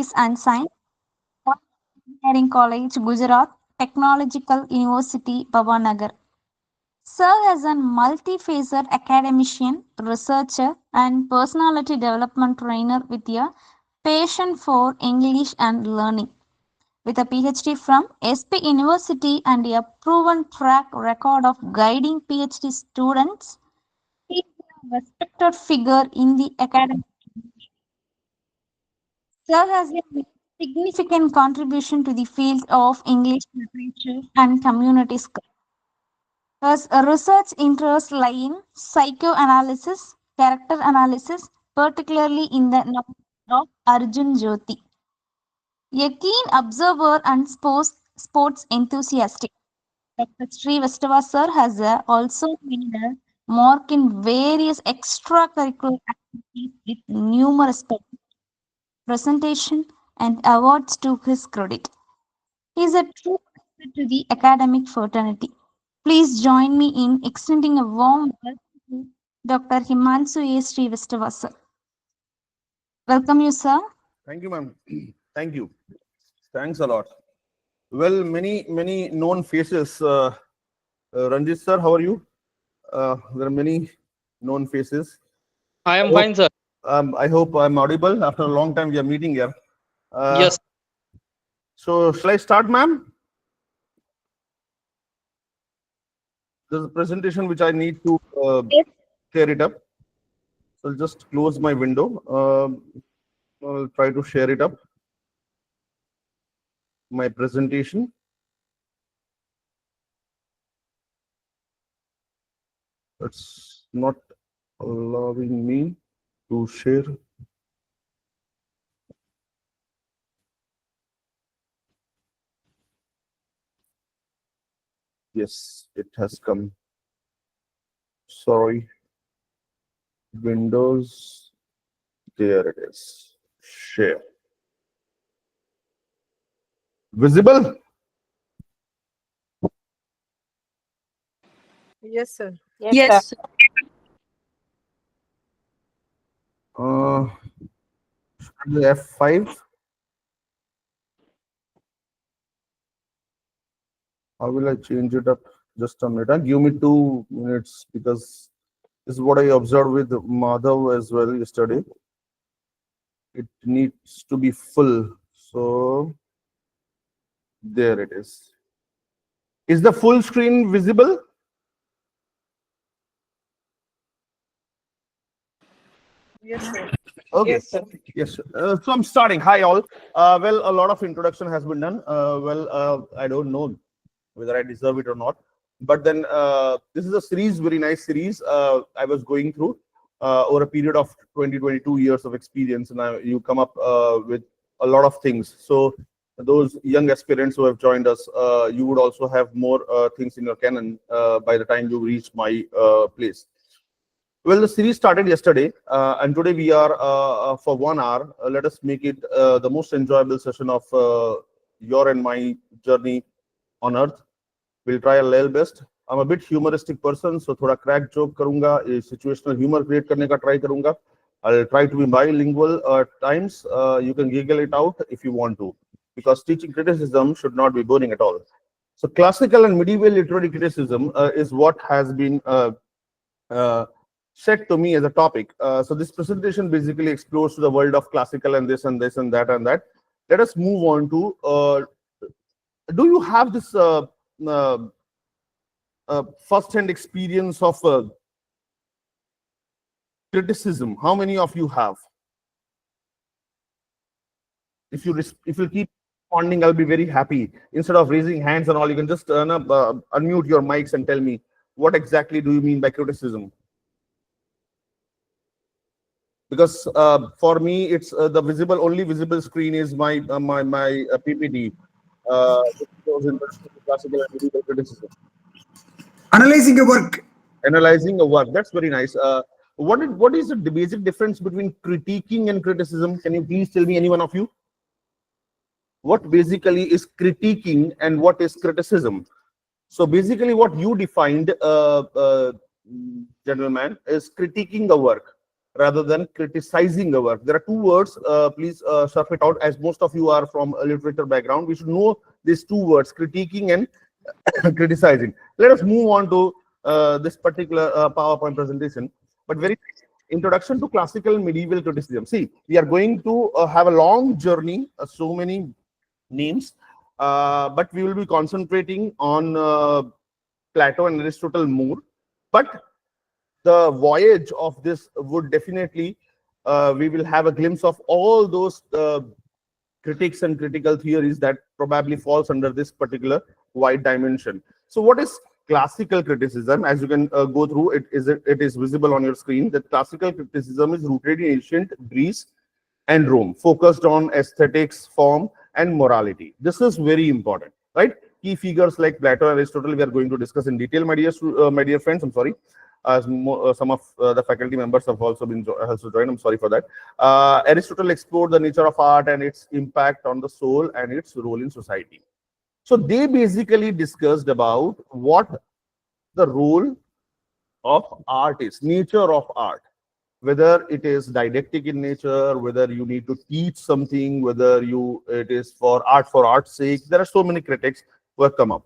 Humanities and Science, Engineering College, Gujarat, Technological University, Bhavanagar. Served as a multi-facet academician, researcher, and personality development trainer with a passion for English and learning. With a PhD from SP University and a proven track record of guiding PhD students, he is a respected figure in the academic. Sir has made significant contribution to the field of English literature and community skills. His research interests lie in psychoanalysis, character analysis, particularly in the novel of Arjun Jyoti. A keen observer and sports enthusiast, Dr. Srivastava sir has also made a mark in various extracurricular activities with numerous presentation and awards to his credit. He is a true asset to the academic fraternity. Please join me in extending a warm welcome to Dr. Himanshu A. Srivastava sir. Welcome you, sir. Thank you, ma'am. Thank you. Thanks a lot. Well, many known faces. Ranjit sir, how are you? There are many known faces. I am fine, sir. I hope I'm audible. After a long time, we are meeting here. Yes. So, shall I start, ma'am? There's a presentation which I need to share it up. So, I'll just close my window. I'll try to share it up. My presentation. It's not allowing me to share. Yes, it has come. Sorry. Windows. There it is. Share. Visible? Yes, sir. Yes, sir. F5. How will I change it up? Just a minute. Give me 2 minutes because this is what I observed with Madhav as well yesterday. It needs to be full. So there it is. Is the full screen visible? Yes, sir. Okay. Yes, sir. Yes. So I'm starting. Hi, all. Well, a lot of introduction has been done. I don't know whether I deserve it or not. But then this is a series, very nice series. I was going through over a period of 22 years of experience, and you come up with a lot of things. So those young aspirants who have joined us, you would also have more things in your canon by the time you reach my place. Well, the series started yesterday, and today we are for 1 hour. Let us make it the most enjoyable session of your and my journey on Earth. We'll try our level best. I'm a bit humoristic person, so thoda crack joke karunga, situational humor create karne ka try karunga. I'll try to be bilingual at times. You can giggle it out if you want to, because teaching criticism should not be boring at all. So classical and medieval literary criticism is what has been set to me as a topic. So this presentation basically explores to the world of classical and this and this and that and that. Let us move on to, do you have this first-hand experience of criticism? How many of you have? If you keep responding, I'll be very happy. Instead of raising hands and all, you can just unmute your mics and tell me what exactly do you mean by criticism? Because for me, it's the only visible screen is my PPT. Classical and medieval criticism. Analyzing a work. Analyzing a work. That's very nice. What is the basic difference between critiquing and criticism? Can you please tell me, any one of you? What basically is critiquing and what is criticism? So basically, what you defined, gentleman, is critiquing the work. rather than criticizing a work. There are two words, please surf it out, as most of you are from a literature background. We should know these two words, critiquing and criticizing. Let us move on to this particular PowerPoint presentation. But very introduction to classical and medieval criticism. See, we are going to have a long journey, so many names, but we will be concentrating on Plato and Aristotle more. But the voyage of this would definitely, we will have a glimpse of all those critics and critical theories that probably falls under this particular wide dimension. So what is classical criticism? As you can go through, it is visible on your screen that classical criticism is rooted in ancient Greece and Rome, focused on aesthetics, form, and morality. This is very important, right? Key figures like Plato and Aristotle we are going to discuss in detail, my dear friends. I'm sorry. Some of the faculty members have also joined. I'm sorry for that. Aristotle explored the nature of art and its impact on the soul and its role in society. So they basically discussed about what the role of art is, nature of art, whether it is didactic in nature, whether you need to teach something, whether it is for art's sake. There are so many critics who have come up.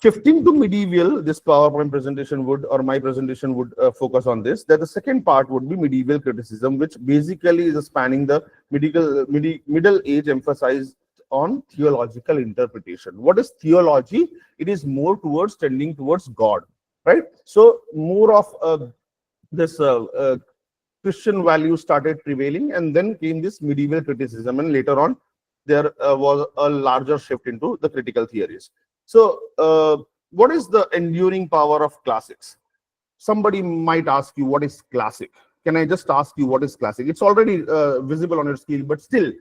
Shifting to medieval, this PowerPoint presentation would, or my presentation would focus on this, that the second part would be medieval criticism, which basically is spanning the middle age, emphasized on theological interpretation. What is theology? It is more towards tending towards God, right? So more of this Christian values started prevailing, and then came this medieval criticism, and later on there was a larger shift into the critical theories. So what is the enduring power of classics? Somebody might ask you, what is classic? Can I just ask you what is classic? It's already visible on your screen, but still,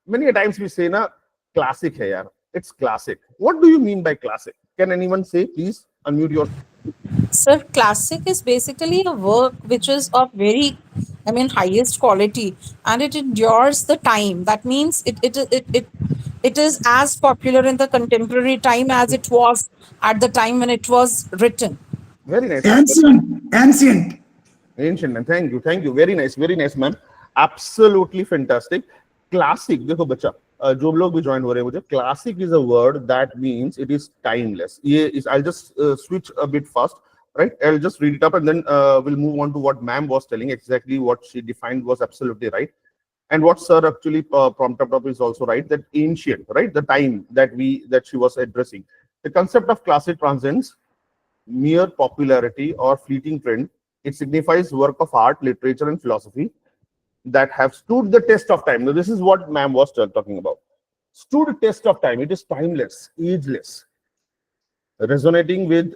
many a times we say, na, classic hai yaar. It's classic. What do you mean by classic? Can anyone say, please unmute your... Sir, classic is basically a work which is of very, highest quality, and it endures the time. That means it is as popular in the contemporary time as it was at the time when it was written. Very nice. Ancient. Ancient, and thank you. Very nice, ma'am. Absolutely fantastic. Classic, देखो बच्चा, जो लोग भी join हो रहे हैं मुझे, classic is a word that means it is timeless. I'll just switch a bit fast, right? I'll just read it up, and then we'll move on to what ma'am was telling. Exactly what she defined was absolutely right, and what sir actually prompted up is also right. That ancient, right? The time that she was addressing. The concept of classic transcends mere popularity or fleeting trend. It signifies work of art, literature, and philosophy that have stood the test of time. Now, this is what ma'am was talking about. Stood the test of time. It is timeless, ageless, resonating with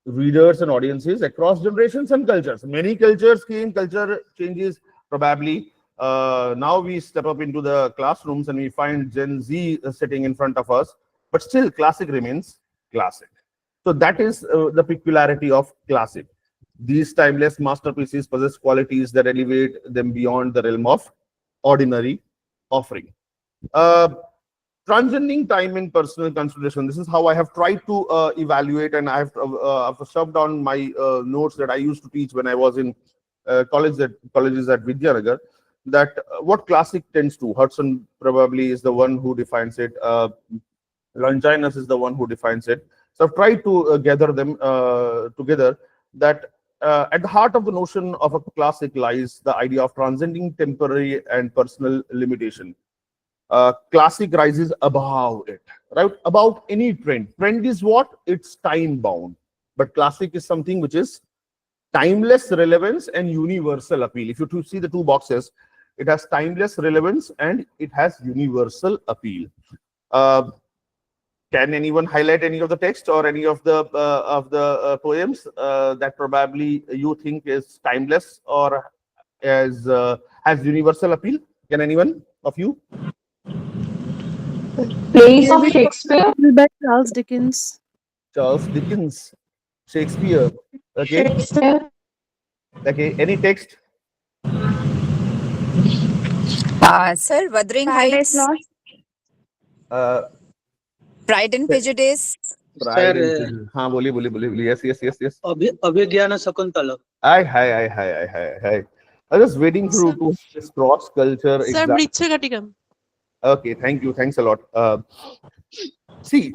readers and audiences across generations and cultures. Many cultures came, culture changes probably. Now we step up into the classrooms and we find Gen Z sitting in front of us, but still classic remains classic. So that is the peculiarity of classic. These timeless masterpieces possess qualities that elevate them beyond the realm of ordinary offering. Transcending time in personal consideration. This is how I have tried to evaluate, and I've shoved on my notes that I used to teach when I was in colleges at Vidyanagar. That what classic tends to. Hudson probably is the one who defines it. Longinus is the one who defines it. So I've tried to gather them together. That at the heart of the notion of a classic lies the idea of transcending temporary and personal limitation. Classic rises above it, right? About any trend. Trend is what? It's time bound. But classic is something which is timeless relevance and universal appeal. If you see the two boxes, it has timeless relevance and it has universal appeal. Can anyone highlight any of the text or any of the poems that probably you think is timeless or has universal appeal? Can anyone of you? Plays of Shakespeare. By Charles Dickens. Charles Dickens, Shakespeare. Okay. Shakespeare. Okay. Any text? Sir, Wuthering Paradise Heights, Lost. Pride and Prejudice. Pride and Prejudice. हाँ बोलिए. Yes. Abhijnana Shakuntala. Hi. I was waiting through Sir, to this cross culture sir, exam. Mrichakatikam. Okay, thank you. Thanks a lot. See,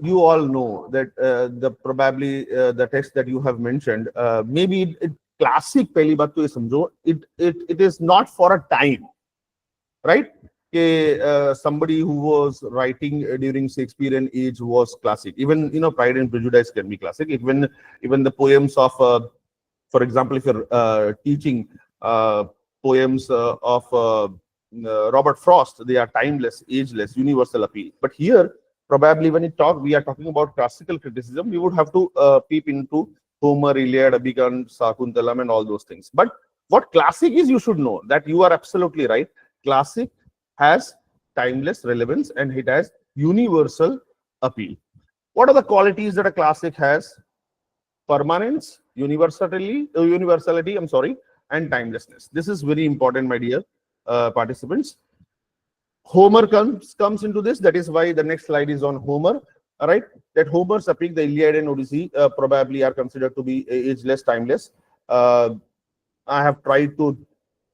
you all know that the probably the text that you have mentioned, maybe it classic पहली बात तो ये समझो, it is not for a time, right? Somebody who was writing during Shakespearean age was classic. Even Pride and Prejudice can be classic. Even the poems of, for example, if you're teaching poems of Robert Frost, they are timeless, ageless, universal appeal. But here, probably when we are talking about classical criticism, we would have to peep into Homer, Iliad, Abhigan, Sakuntalam, and all those things. But what classic is, you should know that you are absolutely right. Classic has timeless relevance and it has universal appeal. What are the qualities that a classic has? Permanence, universality, and timelessness. This is very important, my dear participants. Homer comes into this. That is why the next slide is on Homer. All right, that Homer's epic, the Iliad and Odyssey, probably are considered to be ageless, timeless. I have tried to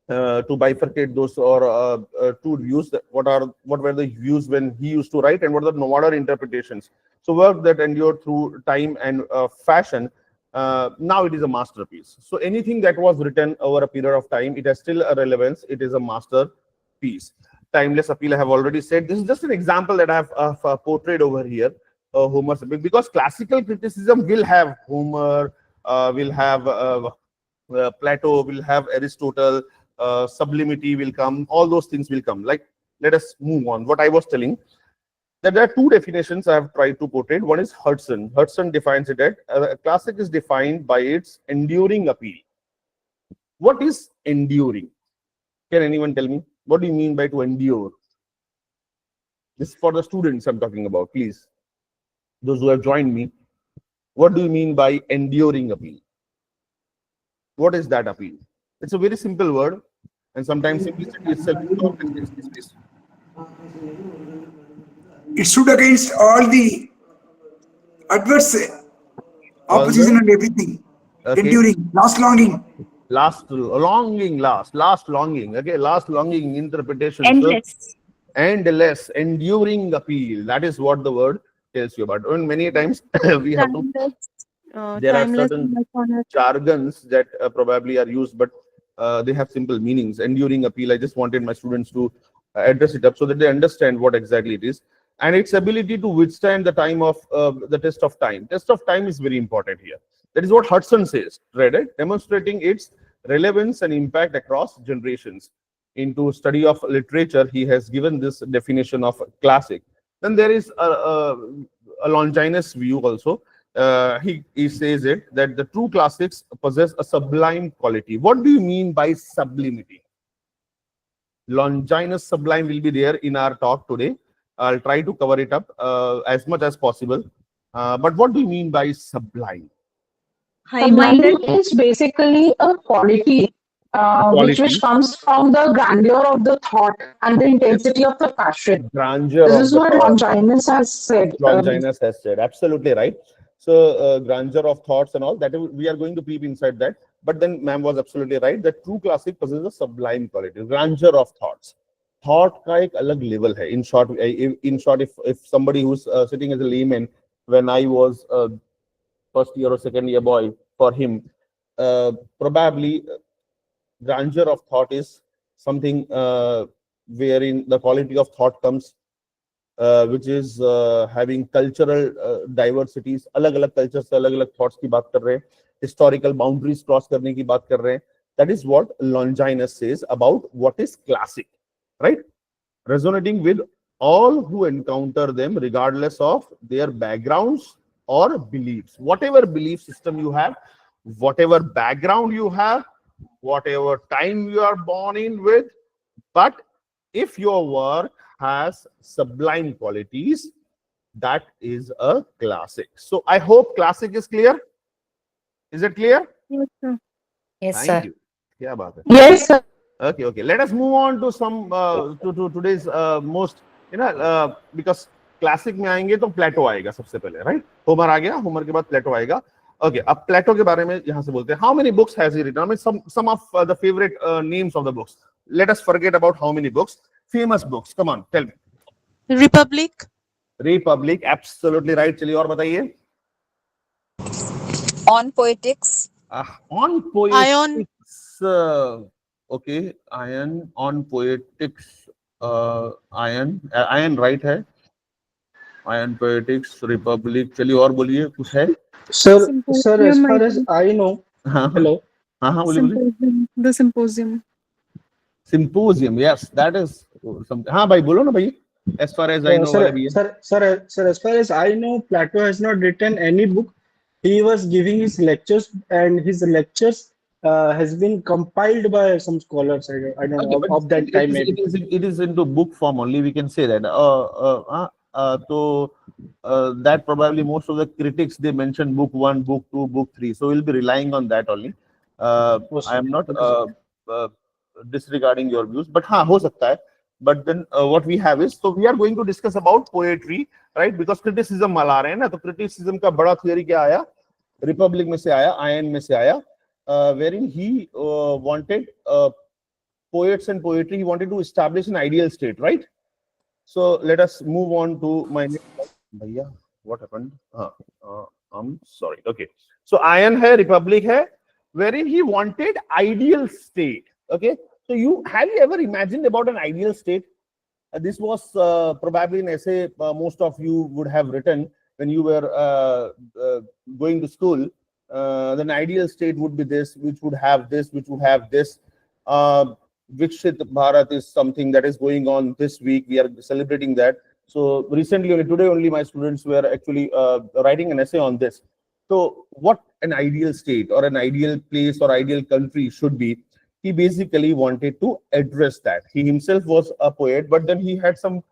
bifurcate those or two views. What were the views when he used to write, and what are the modern interpretations? So work that endured through time and fashion. Now it is a masterpiece. So anything that was written over a period of time, it has still a relevance. It is a masterpiece. Timeless appeal, I have already said. This is just an example that I have portrayed over here. Homer's epic, because classical criticism will have Homer, will have Plato, will have Aristotle, sublimity will come, all those things will come. Like, let us move on. What I was telling, that there are two definitions I have tried to portray. One is Hudson. Hudson defines it as a classic is defined by its enduring appeal. What is enduring? Can anyone tell me? What do you mean by to endure? This is for the students I'm talking about, please. Those who have joined me. What do you mean by enduring appeal? What is that appeal? It's a very simple word, and sometimes simplicity itself is this. It stood against all the adverse opposition and everything. Okay. Enduring, last longing. Last longing. Okay, last longing interpretation. Endless. Endless, enduring appeal. That is what the word tells you about. And many times we have to. There are certain jargons that probably are used, but they have simple meanings. Enduring appeal. I just wanted my students to address it up so that they understand what exactly it is, and its ability to withstand the time of the test of time. Test of time is very important here. That is what Hudson says, read it, demonstrating its relevance and impact across generations. Into study of literature, he has given this definition of classic. Then there is a Longinus view also. He says it that the true classics possess a sublime quality. What do you mean by sublimity? Longinus sublime will be there in our talk today. I'll try to cover it up as much as possible. But what do you mean by sublime? Sublime is basically a quality which comes from the grandeur of the thought and the intensity of the passion. Grandeur This of is the what thought. Longinus has said. Longinus has said, absolutely right. So grandeur of thoughts and all that, we are going to peep inside that. But then ma'am was absolutely right. The true classic possesses a sublime quality, grandeur of thoughts. Thought का एक अलग level है. In short, if somebody who's sitting as a layman, when I was first year or second year boy, for him, probably grandeur of thought is something wherein the quality of thought comes, which is having cultural diversities. अलग-अलग cultures से अलग-अलग thoughts की बात कर रहे हैं, historical boundaries cross करने की बात कर रहे हैं. That is what Longinus says about what is classic, right? Resonating with all who encounter them, regardless of their backgrounds or beliefs. Whatever belief system you have, whatever background you have, whatever time you are born in with, but if your work has sublime qualities, that is a classic. So I hope classic is clear. Is it clear? Yes, sir. Yes, Thank sir. you. क्या बात है? Yes, sir. Okay. Let us move on to some to today's most, because classic में आएंगे तो प्लेटो आएगा सबसे पहले, right? Homer आ गया, होमर के बाद प्लेटो आएगा. Okay, अब प्लेटो के बारे में यहाँ से बोलते हैं. How many books has he written? I mean, some of the favorite names of the books. Let us forget about how many books. Famous books. Come on, tell me. Republic. Republic, absolutely right. चलिए और बताइए. On poetics. On poetics. Ion. Okay, iron on poetics. Iron right है. Iron poetics, Republic. चलिए और बोलिए कुछ है. Sir, as far as I know, hello. बोलिए. The symposium. Symposium, yes, that is something. हाँ भाई बोलो ना भाई. As far as I know, Sir, as far as I know, Plato has not written any book. He was giving his lectures, and his lectures has been compiled by some scholars. I don't know of that time. Maybe it is into book form only. We can say that. So that probably most of the critics they mention book 1, book 2, book 3. So we'll be relying on that only. I am not disregarding your views, but हाँ हो सकता है. But then what we have is, so we are going to discuss about poetry, right? Because criticism माला रहे हैं ना, तो criticism का बड़ा theory क्या आया? Republic में से आया, Iron में से आया, wherein he wanted poets and poetry. He wanted to establish an ideal state, right? So let us move on to my next slide. Bhaiya, what happened? I'm sorry. Okay. So Iron hai, Republic hai, wherein he wanted ideal state. Okay. So have you ever imagined about an ideal state? This was probably an essay most of you would have written when you were going to school. Then ideal state would be this, which would have this, which would have this. Vikshit Bharat is something that is going on this week. We are celebrating that. So recently, today only, my students were actually writing an essay on this. So what an ideal state or an ideal place or ideal country should be, he basically wanted to address that. He himself was a poet, but then he had some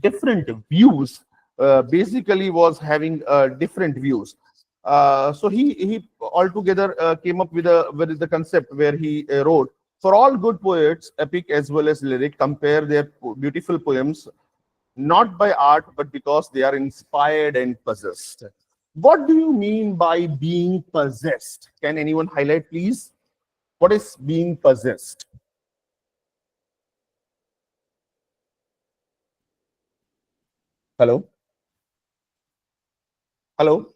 different views. Basically was having different views. So he altogether came up with the concept where he wrote, for all good poets, epic as well as lyric, compare their beautiful poems not by art but because they are inspired and possessed. What do you mean by being possessed? Can anyone highlight, please? What is being possessed? Hello? Hello?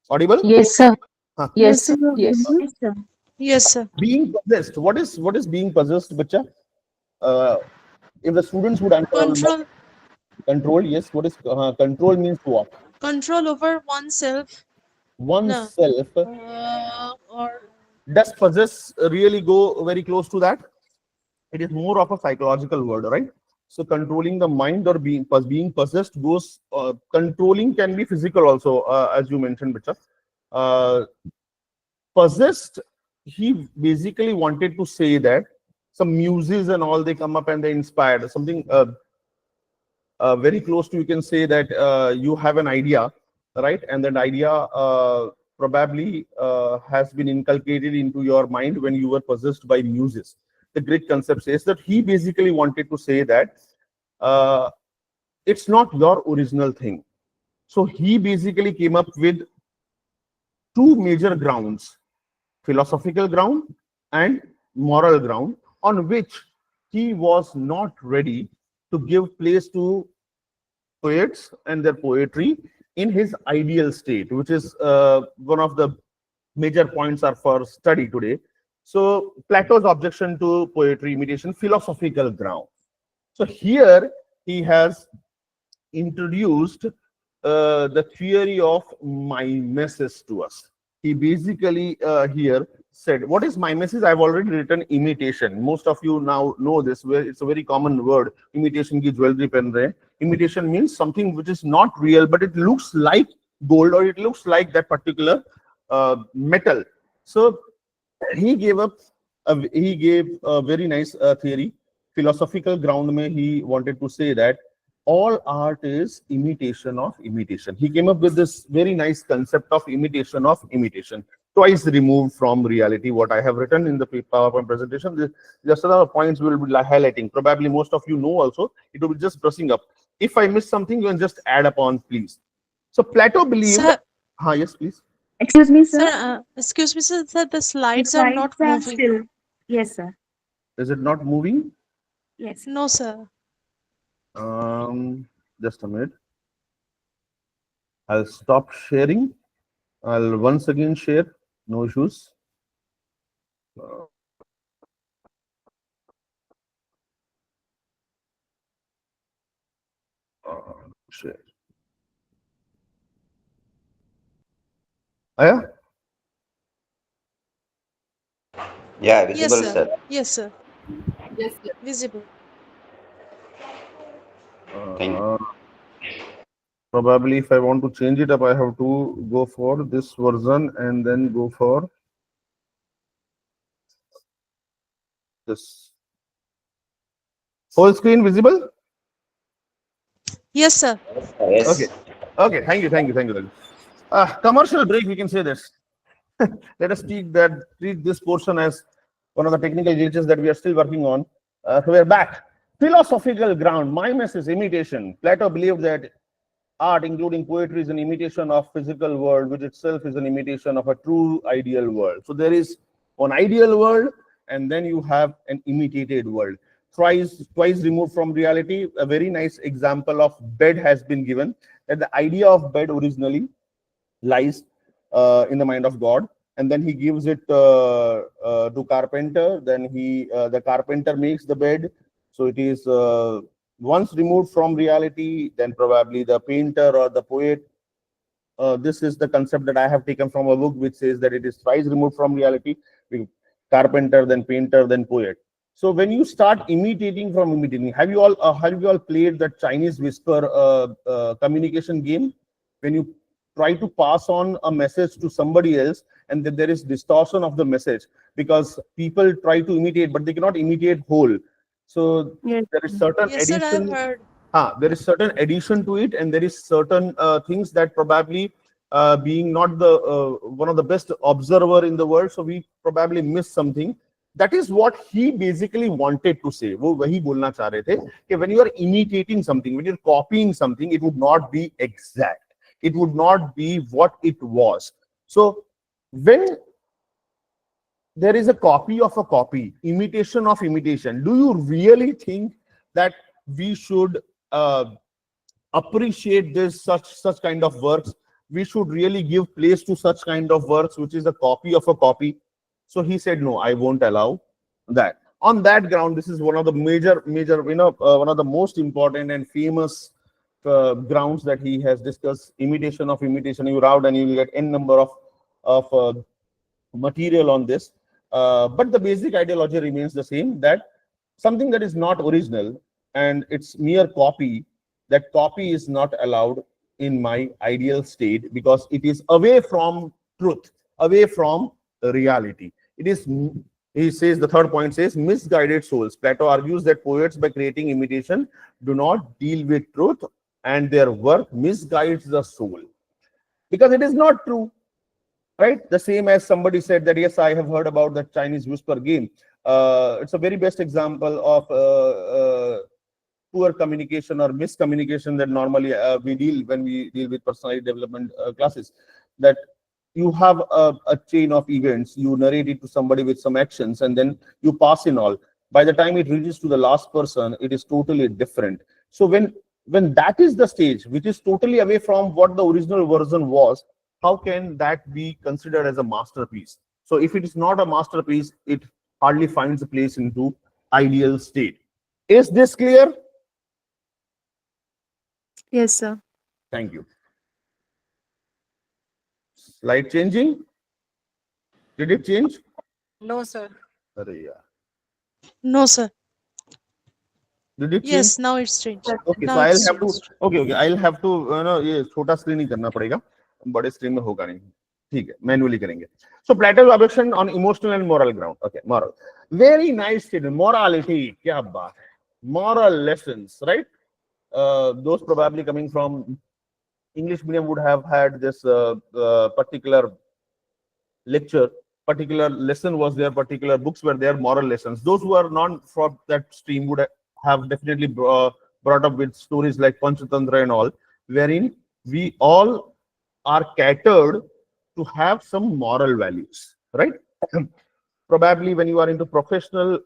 Audible? Yes, sir. Huh. Yes, sir. Yes. Yes, sir. Being possessed. What is being possessed, bacha? If the students would answer. Control. Control, yes. What is control means what? Control over oneself. Oneself. Or Does possess really go very close to that? It is more of a psychological word, right? So controlling the mind or being possessed goes. Controlling can be physical also, as you mentioned, bacha. Possessed, he basically wanted to say that some muses and all, they come up and they inspired something very close to, you can say that you have an idea, right? And that idea probably has been inculcated into your mind when you were possessed by muses. The Greek concept says that he basically wanted to say that it's not your original thing. So he basically came up with two major grounds: philosophical ground and moral ground, on which he was not ready to give place to poets and their poetry in his ideal state, which is one of the major points are for study today. So Plato's objection to poetry imitation, philosophical ground. So here he has introduced the theory of mimesis to us. He basically here said, what is mimesis? I've already written imitation. Most of you now know this, where it's a very common word. Imitation ki jewelry pen rahe. Imitation means something which is not real, but it looks like gold or it looks like that particular metal. So he gave a very nice theory. Philosophical ground mein he wanted to say that all art is imitation of imitation. He came up with this very nice concept of imitation, twice removed from reality. What I have written in the PowerPoint presentation, just other points we will be highlighting. Probably most of you know also. It will be just brushing up. If I miss something, you can just add upon, please. So Plato believed. Sir, Yes, please. Excuse me, Sir, sir. excuse me, sir, sir, the The slides are not slides are moving. still. Yes, sir. Is it not moving? Yes. No, sir. Just a minute. I'll stop sharing. I'll once again share. No issues. Share. Yeah. Yeah, Yes, visible, sir. sir. Yes, sir. Visible. Thank you. Uh, Probably if I want to change it up, I have to go for this version and then go for this. Whole screen visible? Yes, sir. Okay. Yes. Okay. Thank you. Thank you. Thank you. Commercial break, we can say this. Let us treat this portion as one of the technical glitches that we are still working on. So we are back. Philosophical ground. Mimes is imitation. Plato believed that art, including poetry, is an imitation of physical world, which itself is an imitation of a true ideal world. So there is an ideal world, and then you have an imitated world. Twice removed from reality. A very nice example of bed has been given. That the idea of bed originally lies in the mind of God, and then he gives it to carpenter. Then the carpenter makes the bed. So it is once removed from reality. Then probably the painter or the poet. This is the concept that I have taken from a book which says that it is twice removed from reality. Carpenter, then painter, then poet. So when you start imitating from imitating, have you all played the Chinese whisper communication game? When you try to pass on a message to somebody else, and then there is distortion of the message because people try to imitate, but they cannot imitate whole. So Yes. there is certain Yes, sir, I have addition. heard. There is certain addition to it, and there is certain things that probably being not the one of the best observer in the world, so we probably miss something. That is what he basically wanted to say. वो वही बोलना चाह रहे थे कि when you are imitating something, when you're copying something, it would not be exact. It would not be what it was. So when there is a copy of a copy, imitation of imitation, do you really think that we should appreciate this such kind of works? We should really give place to such kind of works which is a copy of a copy? So he said, no, I won't allow that. On that ground, this is one of the major one of the most important and famous grounds that he has discussed. Imitation of imitation. You route and you will get n number of material on this. But the basic ideology remains the same, that something that is not original and it's mere copy, that copy is not allowed in my ideal state because it is away from truth, away from reality. It is, he says, the third point says, misguided souls. Plato argues that poets, by creating imitation, do not deal with truth, and their work misguides the soul because it is not true. Right? The same as somebody said that, yes, I have heard about the Chinese whisper game. It's a very best example of poor communication or miscommunication that normally we deal when we deal with personality development classes. That you have a chain of events, you narrate it to somebody with some actions, and then you pass in all. By the time it reaches to the last person, it is totally different. So when that is the stage, which is totally away from what the original version was, how can that be considered as a masterpiece? So if it is not a masterpiece, it hardly finds a place into ideal state. Is this clear? Yes, sir. Thank you. Slide changing? Did it change? No, sir. No, sir. Did it change? Yes, now it's changed. Okay, Now so I'll it's have to. changed. Okay, I'll have to. ये छोटा screen ही करना पड़ेगा, बड़े screen में होगा नहीं. ठीक है, मैन्युअली करेंगे. So Plato's objection on emotional and moral ground. Okay, moral. Very nice statement. Morality, क्या बात है. Moral lessons, right? Those probably coming from English medium would have had this particular lecture, particular lesson was there, particular books were there, moral lessons. Those who are not from that stream would have definitely brought up with stories like Panchatantra and all, wherein we all are catered to have some moral values, right? Probably when you are into professional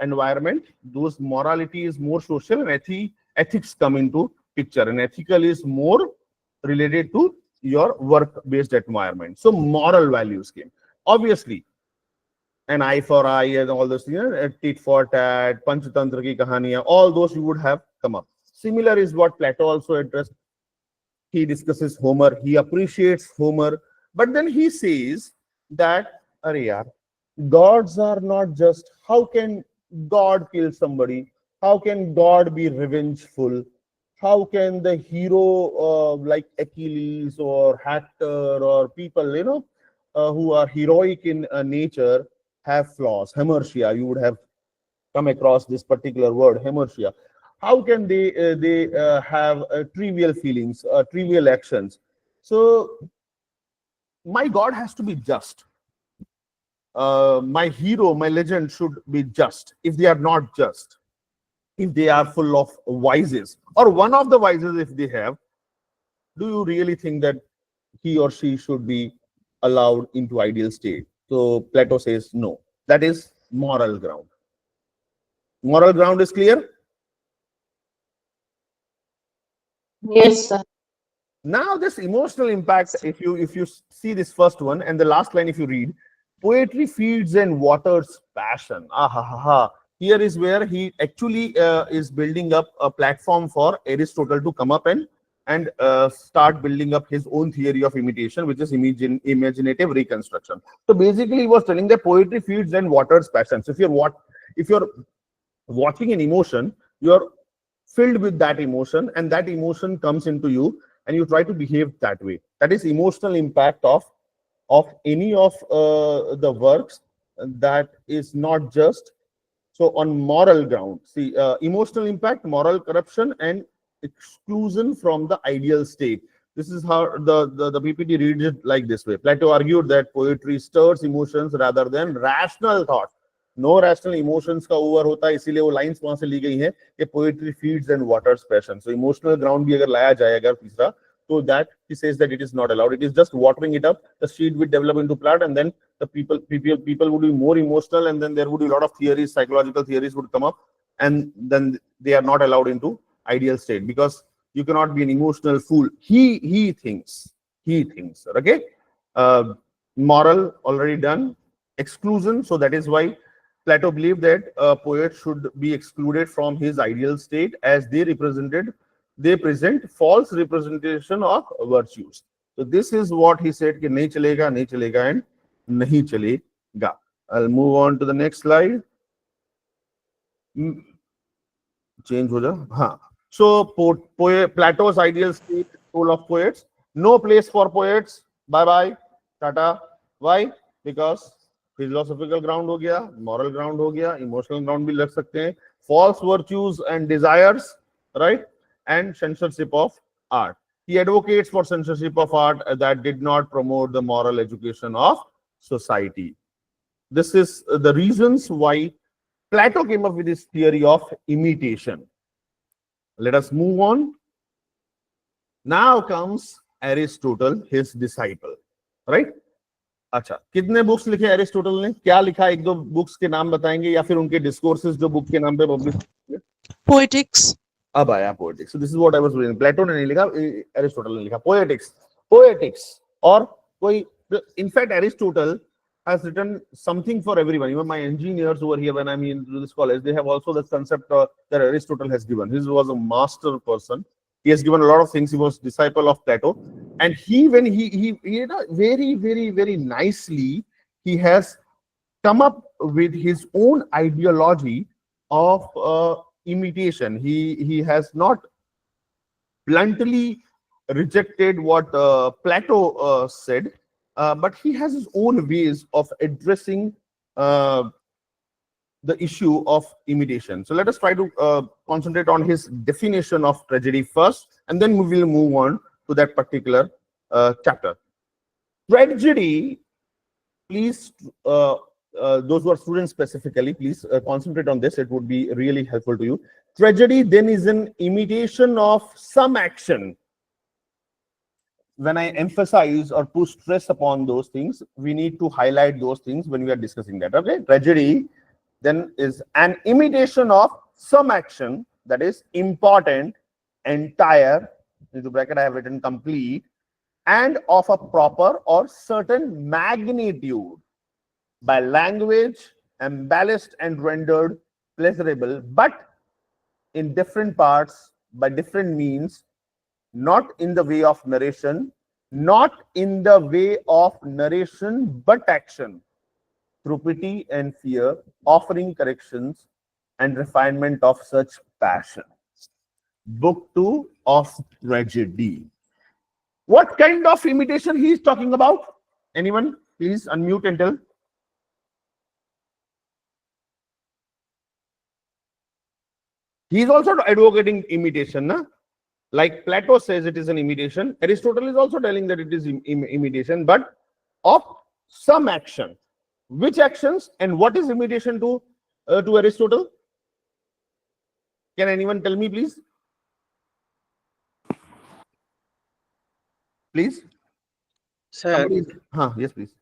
environment, those morality is more social, and ethics come into picture, and ethical is more related to your work based environment. So moral values came, obviously, an eye for eye and all those, tit for tat, panchatantra ki kahaniyan, all those you would have come up. Similar is what Plato also addressed. He discusses Homer, he appreciates Homer, but then he says that, Are yaar, gods are not just, how can God kill somebody? How can God be revengeful? How can the hero like Achilles or Hector or people, who are heroic in nature have flaws? Hamertia, you would have come across this particular word, hamertia. How can they have trivial feelings, trivial actions? So my God has to be just. My hero, my legend should be just. If they are not just, if they are full of vices, or one of the vices if they have, do you really think that he or she should be allowed into ideal state? So Plato says no. That is moral ground. Moral ground is clear. Yes, sir. Now this emotional impact, if you see this first one and the last line, if you read, poetry feeds and waters passion. Ah, ha, ha, ha. Here is where he actually is building up a platform for Aristotle to come up and start building up his own theory of imitation, which is imaginative reconstruction. So basically, he was telling that poetry feeds and waters passion. So if you're watching an emotion, you're filled with that emotion, and that emotion comes into you, and you try to behave that way. That is emotional impact of any of the works that is not just. So on moral ground, see, emotional impact, moral corruption, and exclusion from the ideal state. This is how the PPT reads it like this way. Plato argued that poetry stirs emotions rather than rational thought. No rational emotions का over होता है, इसीलिए वो lines वहां से ली गई हैं कि poetry feeds and waters passion. So emotional ground भी अगर लाया जाए अगर तीसरा, तो that he says that it is not allowed. It is just watering it up. The seed will develop into plant, and then the people would be more emotional, and then there would be a lot of theories, psychological theories would come up, and then they are not allowed into ideal state, because you cannot be an emotional fool. He thinks. Okay. Moral already done. Exclusion. So that is why Plato believed that a poet should be excluded from his ideal state, as they present false representation of virtues. So this is what he said कि नहीं चलेगा and नहीं चलेगा. I'll move on to the next slide. Change हो जा. हाँ. So Plato's ideal state, full of poets. No place for poets. Bye bye. Tata. Why? Because philosophical ground हो गया, moral ground हो गया, emotional ground भी लग सकते हैं, false virtues and desires, right? And censorship of art. He advocates for censorship of art that did not promote the moral education of society. This is the reasons why Plato came up with this theory of imitation. Let us move on. Now comes Aristotle, his disciple, right? अच्छा, कितने books लिखे Aristotle ने? क्या लिखा? एक दो books के नाम बताएंगे, या फिर उनके डिस्कोर्सेस जो बुक के नाम पे पब्लिश? पोएटिक्स. अब आया poetics. This is what I was reading. Plato ने नहीं लिखा, एरिस्टोटल ने लिखा. पोएटिक्स और कोई, in fact Aristotle has written something for everyone. Even my engineers over here, when I'm in this college, they have also the concept that Aristotle has given. He was a master person. He has given a lot of things. He was disciple of Plato, and when he very, very, very nicely, he has come up with his own ideology of imitation. He has not bluntly rejected what Plato said, but he has his own ways of addressing the issue of imitation. So let us try to concentrate on his definition of tragedy first, and then we will move on to that particular chapter. Tragedy, please, those who are students specifically, please concentrate on this. It would be really helpful to you. Tragedy then is an imitation of some action. when I emphasize or put stress upon those things, we need to highlight those things when we are discussing that. Okay, tragedy then is an imitation of some action that is important, entire, into bracket I have written complete, and of a proper or certain magnitude by language embellished and rendered pleasurable, but in different parts by different means, not in the way of narration, not in the way of narration, but action, through pity and fear, offering corrections and refinement of such passion. Book 2 of Tragedy. What kind of imitation he is talking about? Anyone? Please unmute and tell. He is also advocating imitation, na? Like Plato says it is an imitation. Aristotle is also telling that it is imitation, but of some action. Which actions and what is imitation to Aristotle? Can anyone tell me, please? Please. Sir, Yes, please.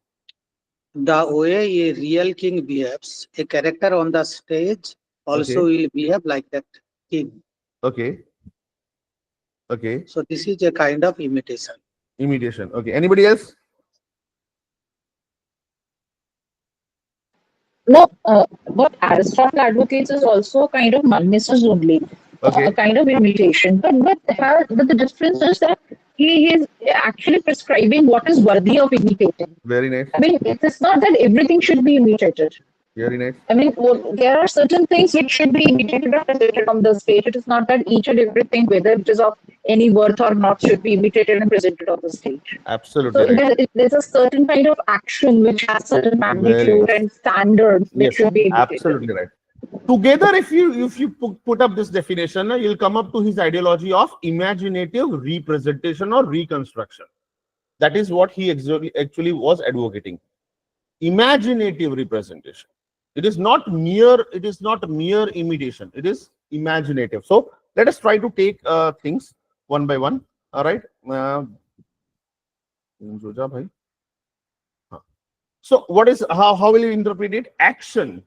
the way a real king behaves, a character on the stage also will behave like that king. Okay. Okay. So this is a kind of imitation. Imitation. Okay. Anybody else? No, what Aristotle advocates is also kind of mimesis only, a kind of imitation. But the difference is that he is actually prescribing what is worthy of imitating. Very nice. I mean, it is not that everything should be imitated. Very nice. I mean, there are certain things which should be imitated or presented on the stage. It is not that each and everything, whether it is of any worth or not, should be imitated and presented on the stage. Absolutely. So right. there's a certain kind of action which has certain magnitude and standard which should be imitated. Absolutely right. Together, if you put up this definition, you'll come up to his ideology of imaginative representation or reconstruction. That is what he actually was advocating. Imaginative representation. It is not mere imitation. It is imaginative. So let us try to take things one by one. All right. So what is how will you interpret it? Action.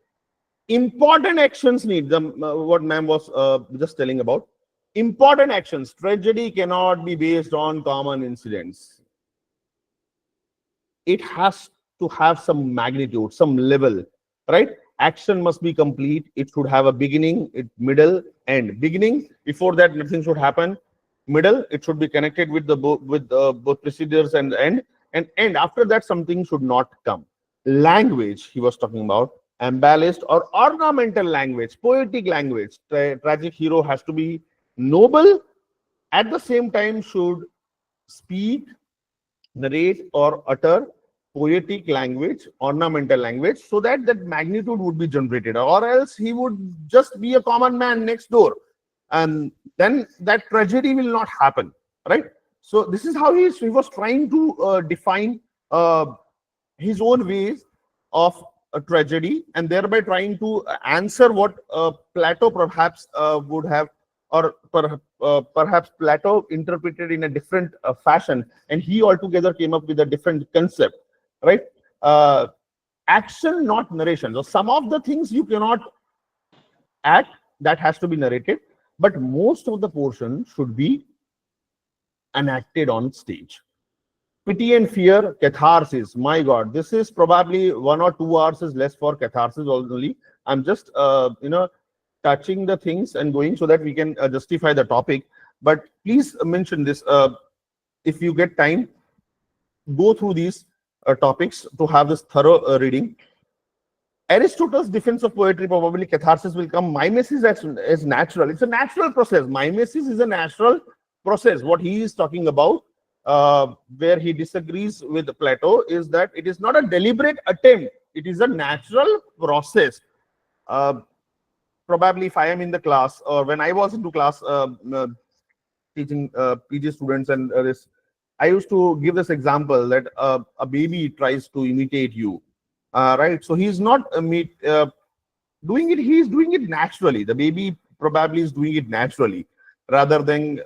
Important actions need them. What ma'am was just telling about. Important actions. Tragedy cannot be based on common incidents. It has to have some magnitude, some level, right? Action must be complete. It should have a beginning, middle, end. Beginning, before that nothing should happen. Middle, it should be connected with the both procedures and end. And end, after that something should not come. Language, he was talking about, embellished or ornamental language, poetic language. Tragic hero has to be noble, at the same time should speak, narrate or utter poetic language, ornamental language, so that that magnitude would be generated, or else he would just be a common man next door, and then that tragedy will not happen, right? So this is how he was trying to define his own ways of a tragedy, and thereby trying to answer what Plato perhaps would have, or perhaps Plato interpreted in a different fashion, and he altogether came up with a different concept, right? Action, not narration. So some of the things you cannot act, that has to be narrated, but most of the portion should be enacted on stage. Pity and fear, catharsis. My God, this is probably 1 or 2 hours is less for catharsis only. I'm just touching the things and going so that we can justify the topic. But please mention this if you get time. Go through these topics to have this thorough reading. Aristotle's defense of poetry, probably catharsis will come. Mimesis is natural. It's a natural process. Mimesis is a natural process. What he is talking about, where he disagrees with Plato, is that it is not a deliberate attempt. It is a natural process. Probably if I am in the class, or when I was into class teaching PG students and this, I used to give this example that a baby tries to imitate you, right? So he's not doing it. He is doing it naturally. The baby probably is doing it naturally, rather than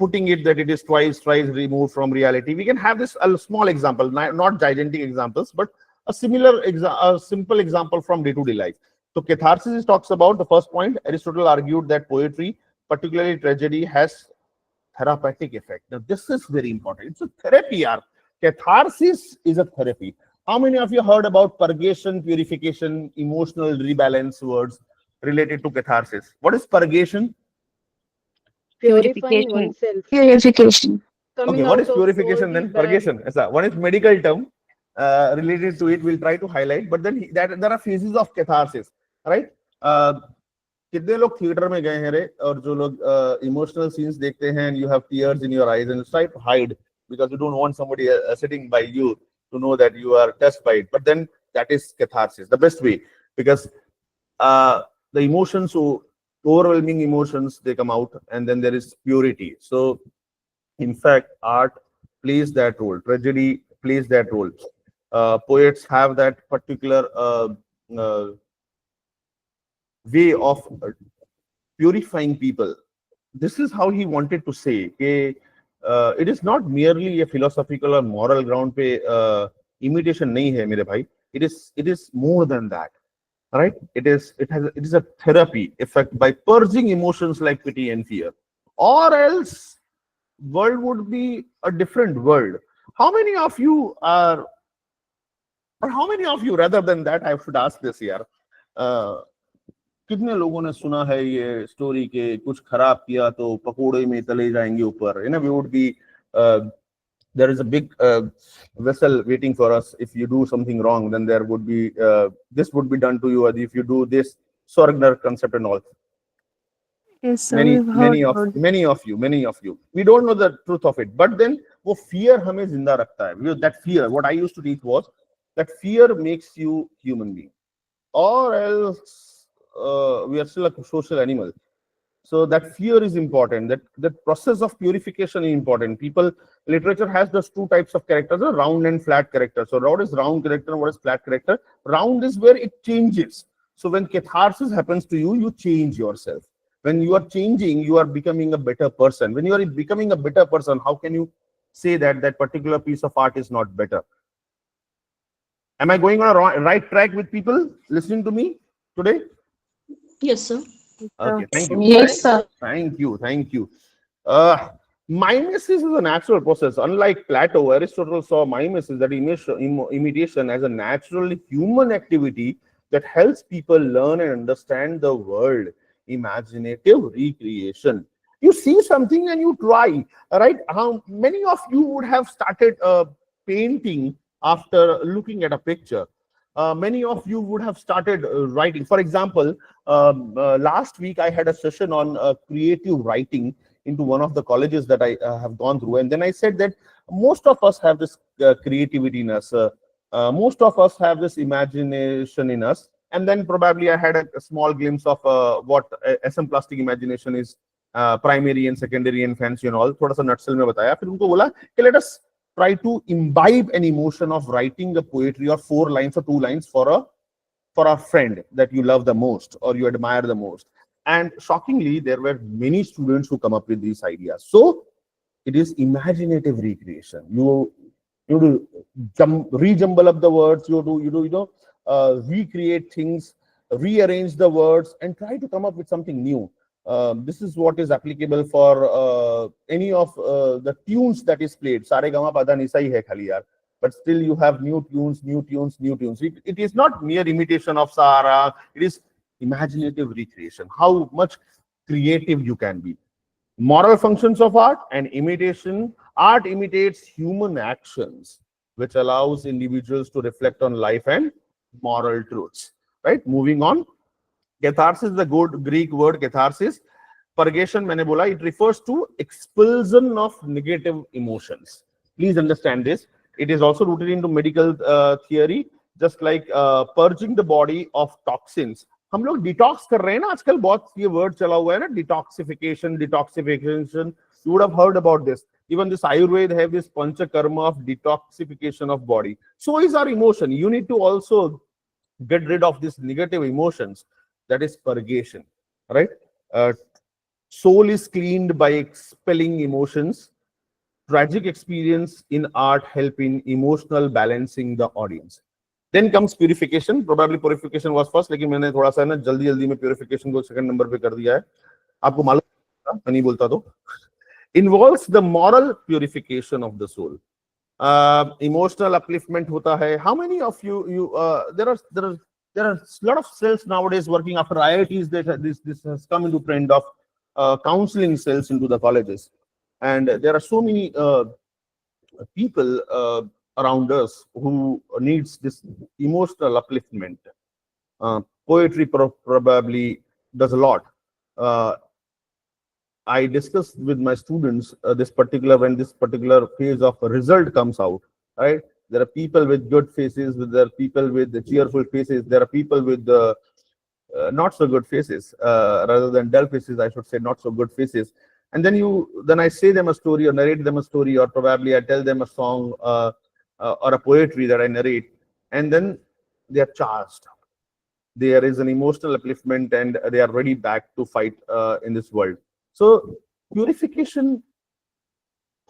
putting it that it is twice removed from reality. We can have this a small example, not gigantic examples, but a a simple example from day-to-day life. So catharsis talks about the first point. Aristotle argued that poetry, particularly tragedy, has therapeutic effect. Now this is very important. It's a therapy. Yaar. Catharsis is a therapy. How many of you heard about purgation, purification, emotional rebalance words related to catharsis? What is purgation? Purifying oneself, Purification. Okay, coming what out is of all purification the then? bad. Purgation. One is medical term related to it. We'll try to highlight. But then that there are phases of catharsis, right? कितने लोग theatre में गए हैं रे और जो लोग emotional scenes देखते हैं and you have tears in your eyes and try to hide because you don't want somebody sitting by you to know that you are touched by it. But then that is catharsis, the best way, because the emotions, so overwhelming emotions, they come out, and then there is purity. So in fact, art plays that role. Tragedy plays that role. Poets have that particular way of purifying people. This is how he wanted to say, it is not merely a philosophical or moral ground pe imitation nahi hai mere bhai. It is more than that, right? It is a therapy effect by purging emotions like pity and fear, or else world would be a different world. How many of you are, or how many of you rather than that, I should ask this here, कितने लोगों ने सुना है ये story के कुछ खराब किया तो पकोड़े में तले जाएंगे ऊपर, we would be there is a big vessel waiting for us. If you do something wrong, then there would be this would be done to you, or if you do this Swargner concept and all. Yes, sir. Many of you, we don't know the truth of it, but then वो fear हमें जिंदा रखता है. That fear, what I used to teach was that fear makes you human being, or else we are still a social animal. So that fear is important. That process of purification is important. Literature has those two types of characters: a round and flat character. So what is round character and what is flat character? Round is where it changes. So when catharsis happens to you, you change yourself. When you are changing, you are becoming a better person. When you are becoming a better person, how can you say that that particular piece of art is not better? Am I going on a right track with people listening to me today? Yes, sir. Okay, thank you. Yes, sir. Thank you. Mimesis is a natural process. Unlike Plato, Aristotle saw mimesis, that imitation, as a natural human activity that helps people learn and understand the world. Imaginative recreation. You see something and you try, right? How many of you would have started painting after looking at a picture? Many of you would have started writing. For example, last week I had a session on creative writing into one of the colleges that I have gone through, and then I said that most of us have this creativity in us. Most of us have this imagination in us, and then probably I had a small glimpse of what SM plastic imagination is, primary and secondary and fancy and all. थोड़ा सा nutshell में बताया. फिर उनको बोला कि let us try to imbibe an emotion of writing a poetry or 4 lines or 2 lines for a friend that you love the most or you admire the most. And shockingly, there were many students who come up with these ideas. So it is imaginative recreation. You do rejumble up the words. You do recreate things, rearrange the words, and try to come up with something new. This is what is applicable for any of the tunes that is played. Sare Gama Pada Nisa hi hai khali yaar. But still you have new tunes. It is not mere imitation of Sara. It is imaginative recreation. How much creative you can be. Moral functions of art and imitation. Art imitates human actions, which allows individuals to reflect on life and moral truths. Right? Moving on. Catharsis is the good Greek word catharsis. Purgation, मैंने बोला, it refers to expulsion of negative emotions. Please understand this. It is also rooted into medical theory, just like purging the body of toxins. हम लोग detox कर रहे हैं ना आजकल, बहुत ये word चला हुआ है ना, detoxification. You would have heard about this. Even this Ayurveda have this pancha karma of detoxification of body. So is our emotion. You need to also get rid of these negative emotions. That is purgation, right? Soul is cleaned by expelling emotions. Tragic experience in art help in emotional balancing the audience. Then comes purification. Probably purification was first, लेकिन मैंने थोड़ा सा ना जल्दी में purification को second number पे कर दिया है. आपको मालूम था? मैं नहीं बोलता तो. Involves the moral purification of the soul. Emotional upliftment hota hai. How many of you there are a lot of cells nowadays working after IITs that this has come into trend of counseling cells into the colleges, and there are so many people around us who needs this emotional upliftment. Poetry probably does a lot. I discussed with my students when this particular phase of result comes out, right? There are people with good faces, there are people with the cheerful faces, there are people with the not so good faces, rather than dull faces, I should say, not so good faces. And then I say them a story or narrate them a story, or probably I tell them a song or a poetry that I narrate, and then they are charged. There is an emotional upliftment and they are ready back to fight in this world. So purification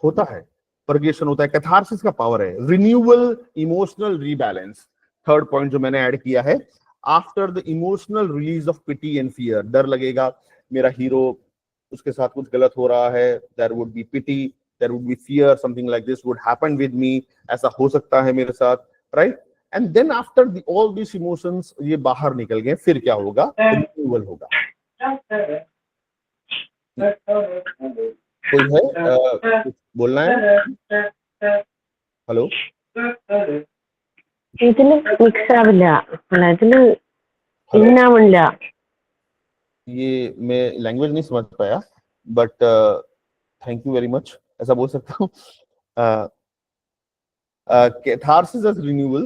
होता है, purgation होता है, catharsis का power है, renewal, emotional rebalance. Third point जो मैंने add किया है, after the emotional release of pity and fear, डर लगेगा मेरा hero उसके साथ कुछ गलत हो रहा है, there would be pity, there would be fear, something like this would happen with me, ऐसा हो सकता है मेरे साथ, right? And then after all these emotions ये बाहर निकल गए, फिर क्या होगा? Renewal होगा. कोई है कुछ बोलना है? हेलो, ഇതില് മിക്സ് ആവില്ല, ഇതില് ഇന്നാവില്ല. ये मैं लैंग्वेज नहीं समझ पाया, but thank you very much, ऐसा बोल सकता हूँ. Catharsis as renewal.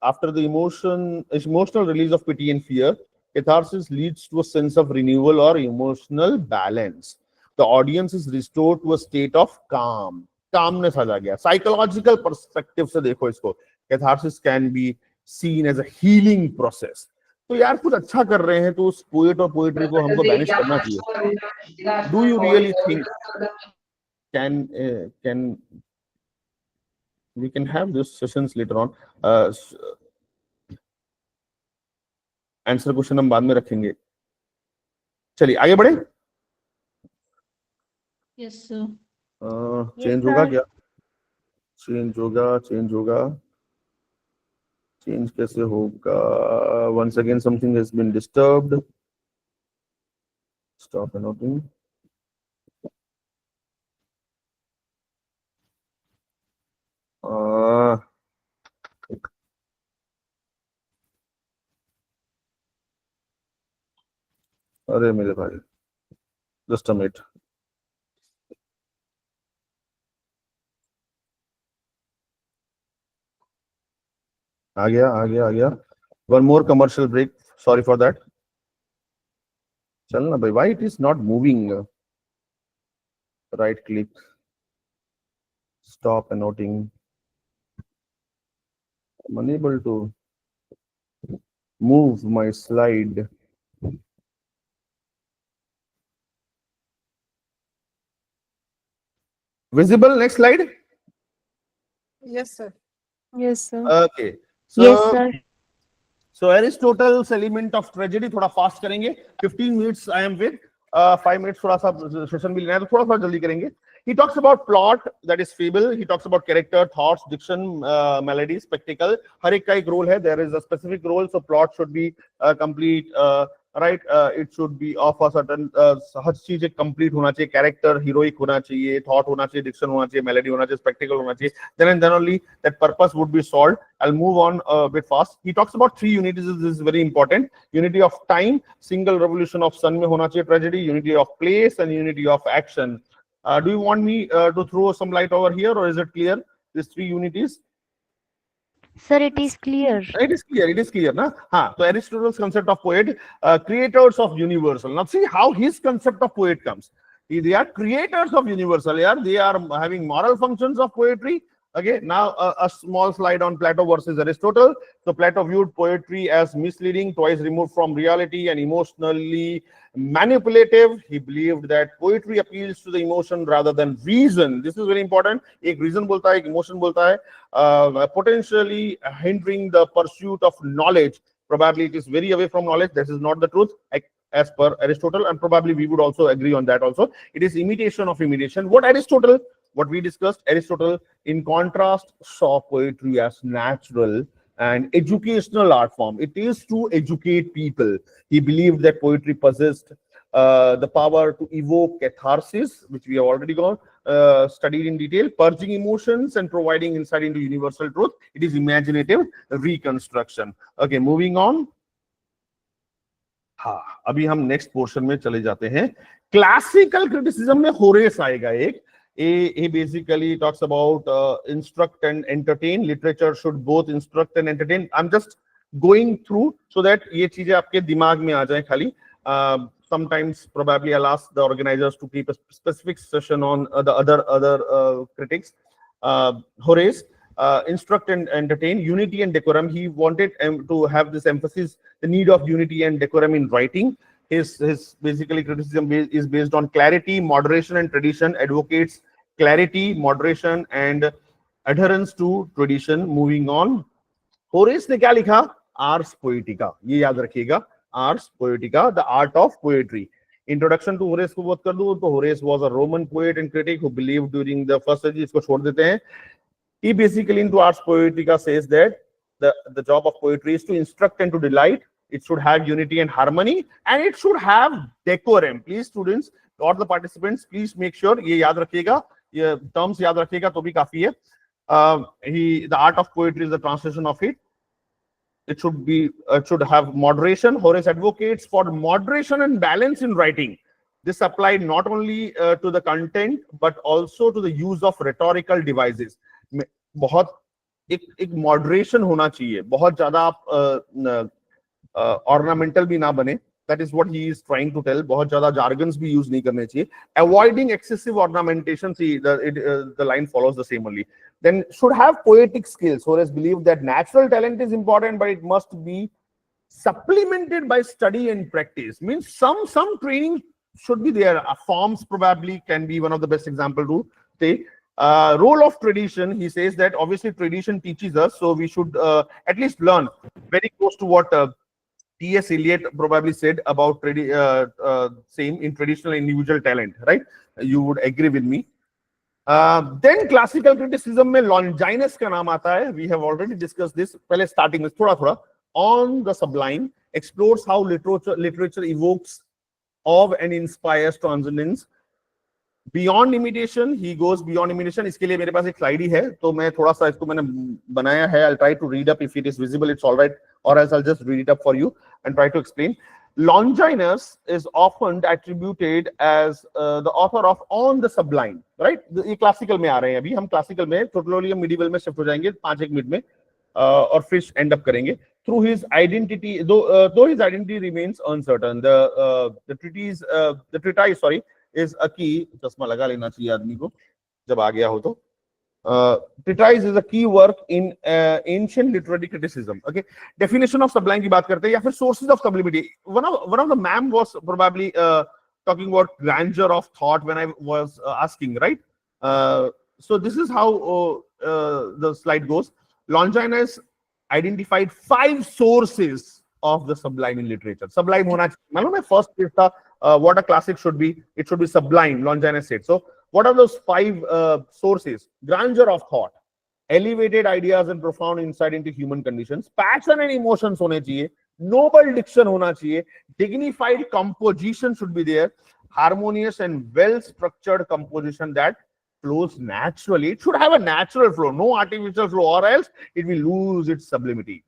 After the emotional release of pity and fear, catharsis leads to a sense of renewal or emotional balance. The audience is restored to a state of calmness आ जा गया. Psychological perspective से देखो इसको, catharsis can be seen as a healing process. तो यार कुछ अच्छा कर रहे हैं तो उस पोएट और पोएट्री को हमको बैनिश करना चाहिए. Do you really think can we can have these sessions later on? Answer question हम बाद में रखेंगे. चलिए आगे बढ़े. Yes, sir. चेंज होगा क्या? चेंज होगा. Change कैसे होगा? Once again something has been disturbed. Stop annoting. अरे मेरे भाई, just a minute. आ गया. One more commercial break. Sorry for that. चलना भाई. Why it is not moving? Right click. Stop annoting. I'm unable to move my slide. Visible? Next slide. Yes, sir. Yes, sir. Okay. So, Yes, sir. So Aristotle's element of tragedy थोड़ा fast करेंगे. 15 minutes I am with. 5 minutes थोड़ा सा session भी लेना है तो थोड़ा सा जल्दी करेंगे. He talks about plot, that is fable. He talks about character, thoughts, diction, melody, spectacle. हर एक का एक role है. There is a specific role, so plot should be complete. Right? It should be of a certain हर चीज एक complete होना चाहिए. Character heroic होना चाहिए, thought होना चाहिए, diction होना चाहिए, melody होना चाहिए, spectacle होना चाहिए. Then and then only that purpose would be solved. I'll move on a bit fast. He talks about 3 unities. This is very important. Unity of time, single revolution of sun में होना चाहिए tragedy. Unity of place and unity of action. Do you want me to throw some light over here, or is it clear? These 3 unities. Sir, it is clear. It is clear. It is clear, na? So Aristotle's concept of poet, creators of universal. Now see how his concept of poet comes. They are creators of universal. They are having moral functions of poetry. Okay, now a small slide on Plato versus Aristotle. So Plato viewed poetry as misleading, twice removed from reality, and emotionally manipulative. He believed that poetry appeals to the emotion rather than reason. This is very important. एक reason बोलता है, एक emotion बोलता है, potentially hindering the pursuit of knowledge. Probably it is very away from knowledge. This is not the truth, as per Aristotle, and probably we would also agree on that also. It is imitation of imitation. What we discussed, Aristotle, in contrast, saw poetry as natural and educational art form. It is to educate people. He believed that poetry possessed the power to evoke catharsis, which we have already studied in detail, purging emotions and providing insight into universal truth. It is imaginative reconstruction. Okay, moving on. हाँ, अभी हम next portion में चले जाते हैं. Classical criticism में Horace आएगा एक. He basically talks about instruct and entertain. Literature should both instruct and entertain. I'm just going through so that ये चीजें आपके दिमाग में आ जाए खाली. Sometimes probably I'll ask the organizers to keep a specific session on the other critics. Horace, instruct and entertain, unity and decorum. He wanted to have this emphasis, the need of unity and decorum in writing. His basically criticism is based on clarity, moderation, and tradition. Advocates clarity, moderation, and adherence to tradition. Moving on, Horace ने क्या लिखा? Ars Poetica. ये याद रखिएगा, Ars Poetica, the art of poetry. Introduction to Horace को बात कर दूं तो Horace was a Roman poet and critic who believed during the first century. इसको छोड़ देते हैं. He basically into Ars Poetica says that the job of poetry is to instruct and to delight. It should have unity and harmony, and it should have decorum. Please, students or the participants, please make sure ये याद रखिएगा, ये terms याद रखिएगा तो भी काफी है. The art of poetry is the translation of it. It should have moderation. Horace advocates for moderation and balance in writing. This applied not only to the content but also to the use of rhetorical devices. बहुत एक moderation होना चाहिए. बहुत ज्यादा आप ornamental भी ना बने. That is what he is trying to tell. बहुत ज्यादा jargons भी use नहीं करने चाहिए. Avoiding excessive ornamentation. See, the line follows the same only. Then should have poetic skills. Horace believed that natural talent is important, but it must be supplemented by study and practice. Means some training should be there. Forms probably can be one of the best example to take. Role of tradition. He says that obviously tradition teaches us, so we should at least learn. Very close to what T.S. Eliot probably said about same in traditional individual talent, right? You would agree with me. Then classical criticism में Longinus का नाम आता है. We have already discussed this. पहले starting में थोड़ा on the sublime, explores how literature evokes awe and inspires transcendence. Beyond imitation, he goes beyond imitation. इसके लिए मेरे पास एक slide ही है, तो मैं थोड़ा सा इसको मैंने बनाया है. I'll try to read up if it is visible. It's all right, or else I'll just read it up for you and try to explain. Longinus is often attributed as the author of On the Sublime, right? ये classical में आ रहे हैं अभी. हम classical में, totally medieval में shift हो जाएंगे 5-1 मिनट में, और फिर end up करेंगे. Through his identity, though his identity remains uncertain, the treatise, is a key. चश्मा लगा लेना चाहिए आदमी को जब आ गया हो तो. Treatise is a key work in ancient literary criticism. Okay, definition of sublime की बात करते हैं या फिर sources of sublimity. One of the ma'am was probably talking about grandeur of thought when I was asking, right? So this is how the slide goes. Longinus identified 5 sources of the sublime in literature. Sublime होना चाहिए. मालूम है first is what a classic should be. It should be sublime. Longinus said so. What are those 5 sources? Grandeur of thought, elevated ideas and profound insight into human conditions, passion and emotions होने चाहिए, noble diction होना चाहिए, dignified composition should be there, harmonious and well-structured composition that flows naturally. It should have a natural flow, no artificial flow, or else it will lose its sublimity.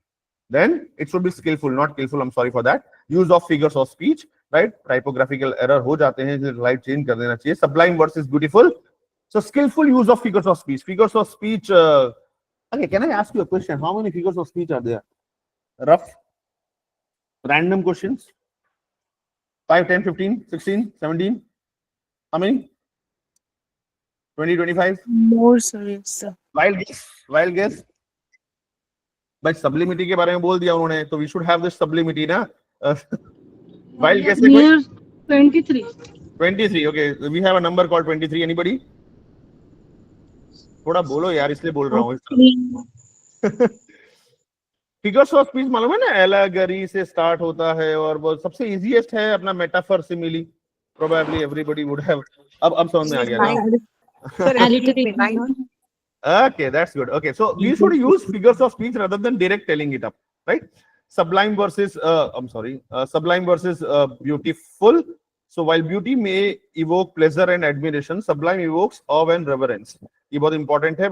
Then it should be skillful, not skillful. I'm sorry for that. Use of figures of speech. Right, typographical error हो जाते हैं, slide change कर देना चाहिए. Sublime verse is beautiful. So skillful use of figures of speech. Figures of speech. Okay, can I ask you a question? How many figures of speech are there? Rough, random questions. 5, 10, 15, 16, 17. How many? 20, 25. More, sir. Yes, sir. Wild guess. भाई sublimity के बारे में बोल दिया उन्होंने, तो we should have this sublimity ना. Wild guess है कोई? Near 23. 23. Okay, we have a number called 23. Anybody? थोड़ा बोलो यार, इसलिए बोल रहा हूँ. फिगर्स ऑफ स्पीच मालूम है ना, एलागरी से स्टार्ट होता है और वो सबसे इजीएस्ट है अपना metaphor simile. Probably everybody would have. अब समझ में आ गया ना. Okay, that's good. Okay, so we should use figures of speech rather than direct telling it up, right? Sublime versus sublime versus beautiful. So while beauty may evoke pleasure and admiration, sublime evokes awe and reverence. ये बहुत important है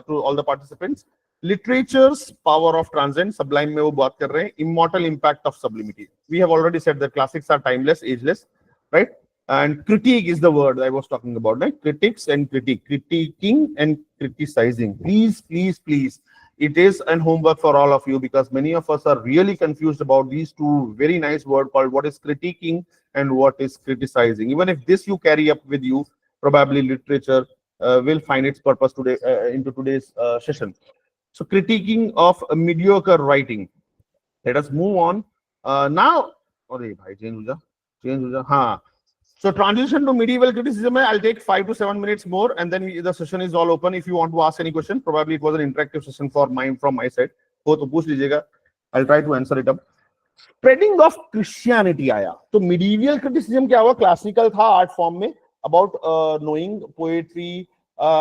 to all the participants. Literature's power of transcend, sublime में वो बात कर रहे हैं. Immortal impact of sublimity. We have already said that classics are timeless, ageless, right? And critique is the word I was talking about, right? Critics and critique, critiquing and criticizing. Please. It is an homework for all of you, because many of us are really confused about these two very nice words called what is critiquing and what is criticizing. Even if this you carry up with you, probably literature will find its purpose today into today's session. So critiquing of mediocre writing. Let us move on. Now, so transition to medieval criticism, I'll take 5 to 7 minutes more, and then the session is all open. If you want to ask any question, probably it was an interactive session from my side. I'll try to answer it up. Spreading of Christianity आया. तो medieval criticism क्या हुआ? Classical था art form में, about knowing poetry,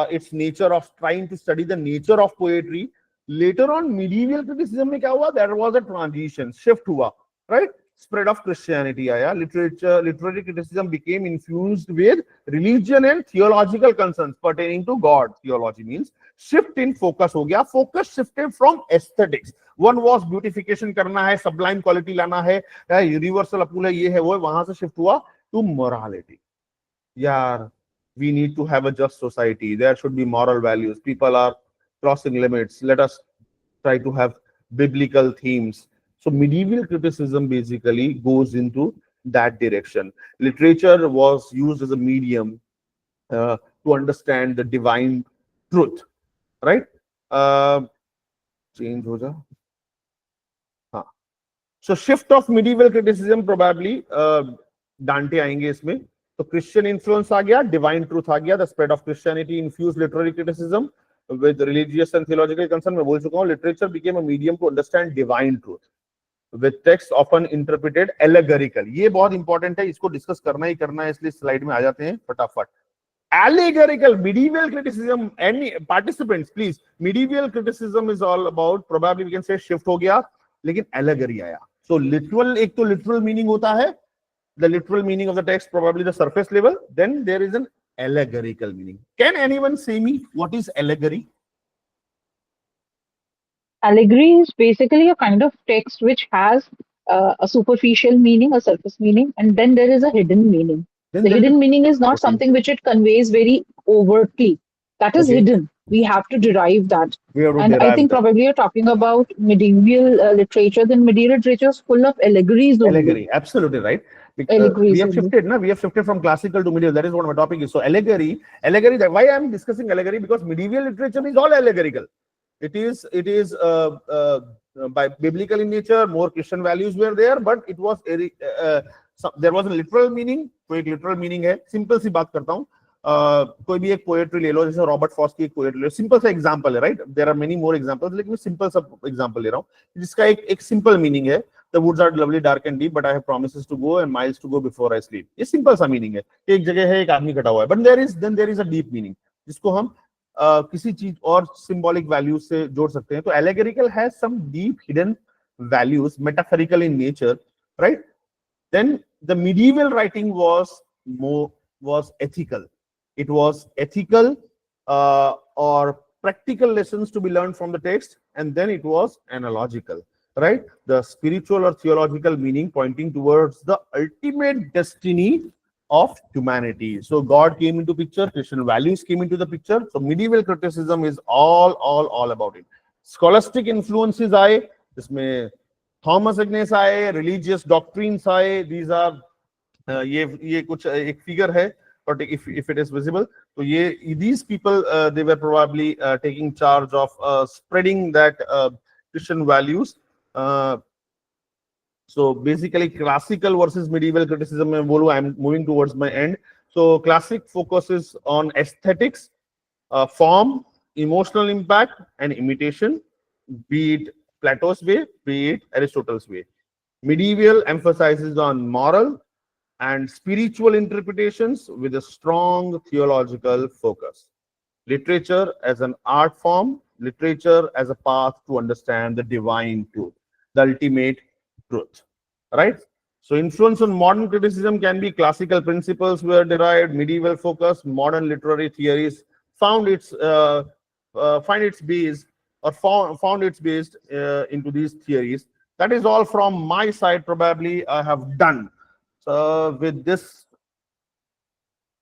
its nature, of trying to study the nature of poetry. Later on, medieval criticism में क्या हुआ? There was a transition, shift हुआ, right? Spread of Christianity आया. Literary criticism became infused with religion and theological concerns pertaining to God. Theology means shift in focus हो गया. Focus shifted from aesthetics. One was beautification करना है, sublime quality लाना है, universal appeal है, ये है वो है, वहां से shift हुआ to morality. यार, we need to have a just society. There should be moral values. People are crossing limits. Let us try to have biblical themes. So medieval criticism basically goes into that direction. Literature was used as a medium to understand the divine truth, right? Change ho ja. So shift of medieval criticism probably Dante आएंगे इसमें. So Christian influence आ गया, divine truth आ गया. The spread of Christianity infused literary criticism with religious and theological concern. मैं बोल चुका हूँ, literature became a medium to understand divine truth, with text often interpreted allegorical. ये बहुत इंपॉर्टेंट है, इसको डिस्कस करना ही करना है, इसलिए स्लाइड में आ जाते हैं फटाफट. Allegorical medieval criticism. Any participants, please. Medieval criticism is all about, probably we can say shift हो गया, लेकिन allegory आया. So literal, एक तो literal meaning होता है, the literal meaning of the text, probably the surface level. Then there is an allegorical meaning. Can anyone say me what is allegory? Allegory is basically a kind of text which has a superficial meaning, a surface meaning, and then there is a hidden meaning. The hidden meaning is not something which it conveys very overtly. That is hidden. We have to derive that. And I think probably you're talking about medieval literature. Then medieval literature is full of allegories. Allegory, absolutely right. We have shifted, we have shifted from classical to medieval. That is what my topic is. So allegory. Why I am discussing allegory? Because medieval literature is all allegorical. It is by biblical in nature. More Christian values were there, but it was there was a literal meaning. कोई एक literal meaning है. Simple सी बात करता हूँ. कोई भी एक poetry ले लो, जैसे रॉबर्ट फॉस्ट की एक पोएट्री ले लो. सिंपल सा एग्जांपल है, right? There are many more examples, लेकिन मैं सिंपल सा एग्जांपल ले रहा हूँ जिसका एक सिंपल मीनिंग है. The woods are lovely dark and deep but I have promises to go and miles to go before I sleep. ये सिंपल सा मीनिंग है. एक जगह है, एक आदमी कटा हुआ है, but there is a deep meaning जिसको हम किसी चीज और सिंबॉलिक वैल्यूज से जोड़ सकते हैं. तो allegorical has some deep hidden values, metaphorical in nature, right? Then the medieval writing was ethical. It was ethical or practical lessons to be learned from the text, and then it was analogical, right? The spiritual or theological meaning pointing towards the ultimate destiny of humanity. So God came into picture, Christian values came into the picture. So medieval criticism is all about it. Scholastic influences आए, इसमें Thomas Aquinas आए, religious doctrines आए. These are ये कुछ एक figure है if it is visible. So these people, they were probably taking charge of spreading that Christian values. So basically, classical versus medieval criticism. I'm moving towards my end. So classic focuses on aesthetics, form, emotional impact, and imitation, be it Plato's way, be it Aristotle's way. Medieval emphasizes on moral and spiritual interpretations with a strong theological focus. Literature as an art form, literature as a path to understand the divine truth, the ultimate truth. Right? So, influence on modern criticism can be classical principles were derived, medieval focus, modern literary theories found find its base or found its base into these theories. That is all from my side. Probably I have done. So, with this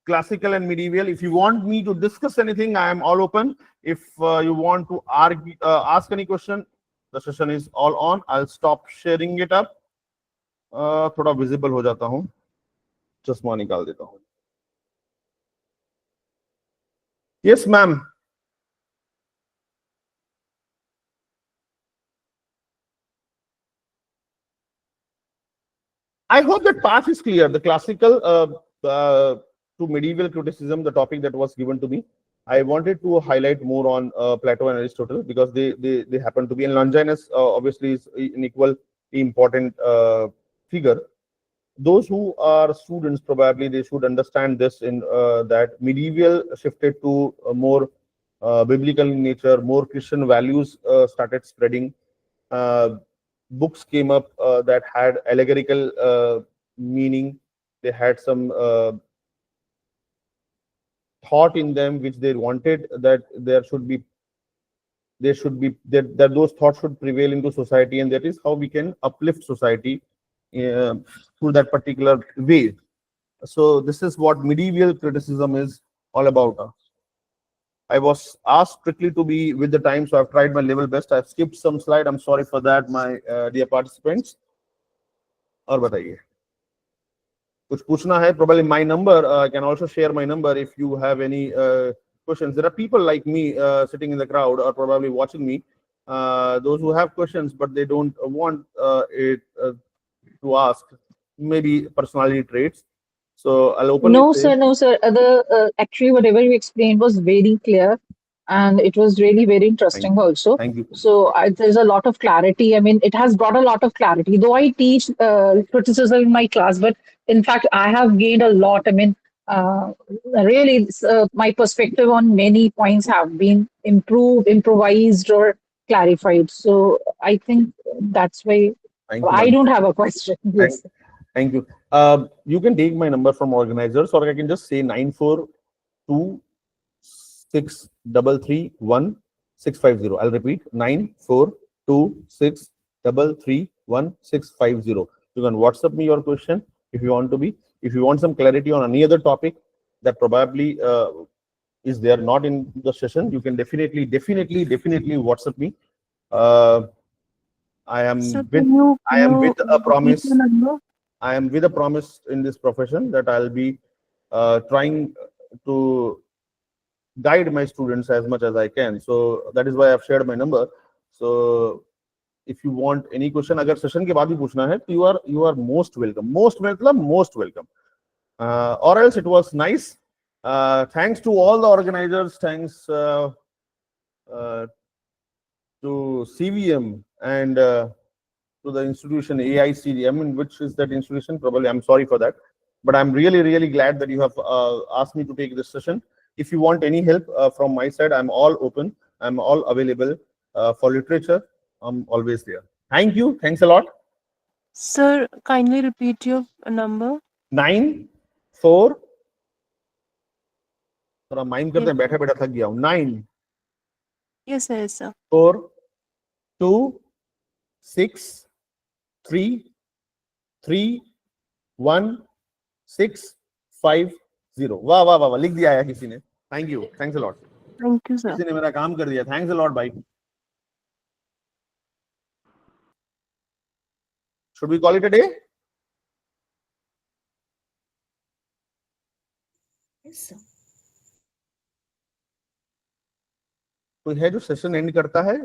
classical and medieval, if you want me to discuss anything, I am all open. If you want to argue, ask any question, the session is all on. I'll stop sharing it up. थोड़ा visible हो जाता हूँ, चश्मा निकाल देता हूँ. Yes, ma'am. I hope that path is clear. The classical to medieval criticism, the topic that was given to me, I wanted to highlight more on Plato and Aristotle because they happen to be, and Longinus obviously is an equal important figure. Those who are students, probably they should understand this in that medieval shifted to more biblical in nature, more Christian values started spreading. Books came up that had allegorical meaning. They had some thought in them which they wanted that that those thoughts should prevail into society, and that is how we can uplift society through that particular way. So this is what medieval criticism is all about. I was asked strictly to be with the time, so I've tried my level best. I've skipped some slide. I'm sorry for that, my dear participants. और बताइए कुछ पूछना है? Probably my number. I can also share my number if you have any questions. There are people like me sitting in the crowd or probably watching me. Those who have questions, but they don't want it to ask. Maybe personality traits. So I'll openly No, say. sir, no, sir. Actually, whatever you explained was very clear, and it was really very interesting also. Thank you. So there's a lot of clarity. I mean, it has brought a lot of clarity. Though I teach criticism in my class, but in fact, I have gained a lot. I mean, really, my perspective on many points have been improved, improvised, or clarified. So I think that's why Thank you, I ma'am. don't have a question. Yes. Thank you. You can take my number from organizers, or I can just say 9426331 I'll repeat 9426331 You can WhatsApp me your question if you want to be. If you want some clarity on any other topic that probably is there not in the session, you can definitely WhatsApp me. I am with a promise. I am with a promise in this profession that I'll be trying to guide my students as much as I can. So that is why I've shared my number. So if you want any question, अगर session के बाद भी पूछना है, you are most welcome. Most welcome. Or else it was nice. Thanks to all the organizers. Thanks to CVM and to the institution AICD. I mean, which is that institution? Probably I'm sorry for that, but I'm really glad that you have asked me to take this session. If you want any help from my side, I'm all open. I'm all available for literature. I'm always there. Thank you. Thanks a lot. Sir, kindly repeat your number. 94. थोड़ा mind करते हैं, बैठा थक गया हूँ. 9. Yes, sir. 4 2 6 3 3 1 6 5 0. वाह लिख दिया है किसी ने. Thank you. Thanks a lot. Thank you, sir. किसी ने मेरा काम कर दिया. थैंक्स अ लॉट भाई. Should we call it a day? कोई है जो सेशन एंड करता है?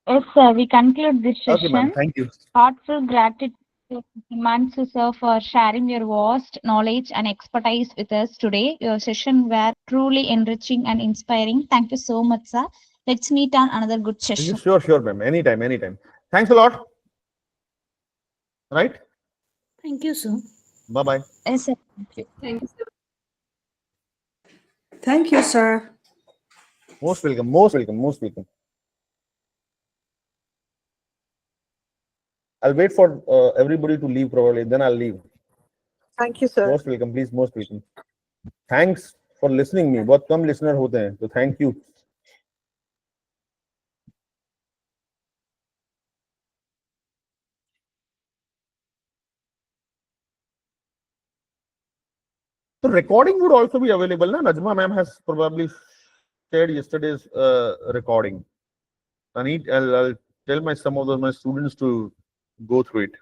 Yes, sir. We conclude this Okay, ma'am. session. Thank you. Heartfelt gratitude to Himanshu sir for sharing your vast knowledge and expertise with us today. Your session were truly enriching and inspiring. Thank you so much, sir. Let's meet on another good session. Sure, sure, ma'am. Anytime, anytime. Thanks a lot. Right? Thank you, sir. Bye-bye. Yes, sir. Thank you, sir. Thank you, sir. Most welcome, most welcome, most welcome. I'll wait for everybody to leave probably, then I'll leave. Thank you, sir. Most welcome, please, most welcome. Thanks for listening me. बहुत कम listener होते हैं, तो thank you. So recording would also be available. Na? Najma ma'am has probably shared yesterday's recording. I'll tell some of my students to go through it.